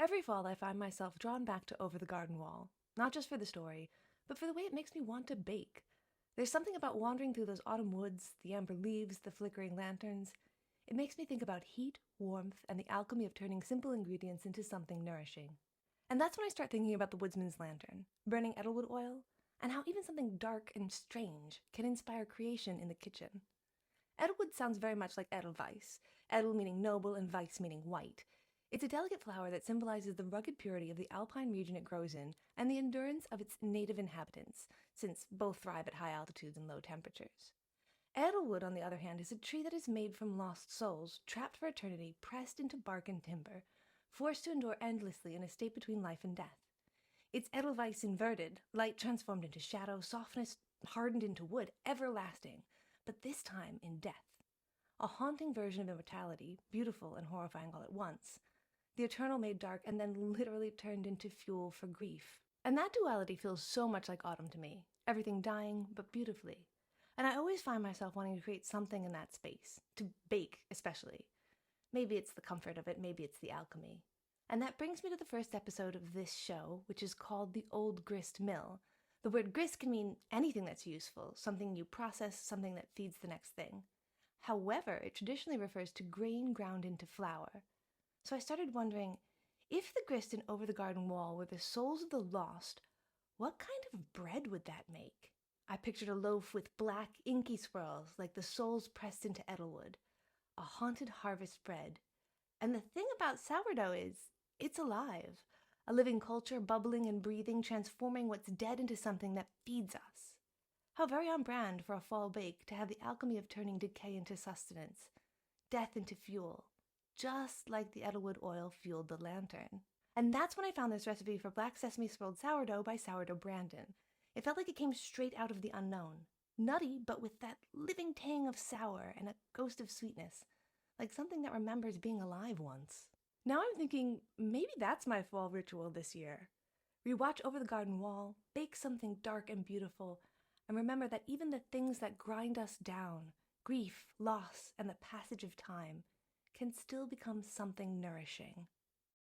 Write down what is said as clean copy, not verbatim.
Every fall, I find myself drawn back to Over the Garden Wall, not just for the story, but for the way it makes me want to bake. There's something about wandering through those autumn woods, the amber leaves, the flickering lanterns. It makes me think about heat, warmth, and the alchemy of turning simple ingredients into something nourishing. And that's when I start thinking about the woodsman's lantern, burning edelwood oil, and how even something dark and strange can inspire creation in the kitchen. Edelwood sounds very much like Edelweiss, edel meaning noble and weiss meaning white. It's a delicate flower that symbolizes the rugged purity of the alpine region it grows in and the endurance of its native inhabitants, since both thrive at high altitudes and low temperatures. Edelwood, on the other hand, is a tree that is made from lost souls, trapped for eternity, pressed into bark and timber, forced to endure endlessly in a state between life and death. It's Edelweiss inverted, light transformed into shadow, softness hardened into wood, everlasting, but this time in death. A haunting version of immortality, beautiful and horrifying all at once. The eternal made dark and then literally turned into fuel for grief. And that duality feels so much like autumn to me. Everything dying, but beautifully. And I always find myself wanting to create something in that space. To bake, especially. Maybe it's the comfort of it, maybe it's the alchemy. And that brings me to the first episode of this show, which is called the Old Grist Mill. The word grist can mean anything that's useful, something you process, something that feeds the next thing. However, it traditionally refers to grain ground into flour. So I started wondering, if the grist in Over the Garden Wall were the souls of the lost, what kind of bread would that make? I pictured a loaf with black, inky swirls, like the souls pressed into edelwood. A haunted harvest bread. And the thing about sourdough is, it's alive. A living culture, bubbling and breathing, transforming what's dead into something that feeds us. How very on brand for a fall bake to have the alchemy of turning decay into sustenance, death into fuel. Just like the edelwood oil fueled the lantern. And that's when I found this recipe for black sesame swirled sourdough by Sourdough Brandon. It felt like it came straight out of the unknown. Nutty, but with that living tang of sour and a ghost of sweetness. Like something that remembers being alive once. Now I'm thinking, maybe that's my fall ritual this year. Rewatch Over the Garden Wall, bake something dark and beautiful, and remember that even the things that grind us down, grief, loss, and the passage of time, can still become something nourishing.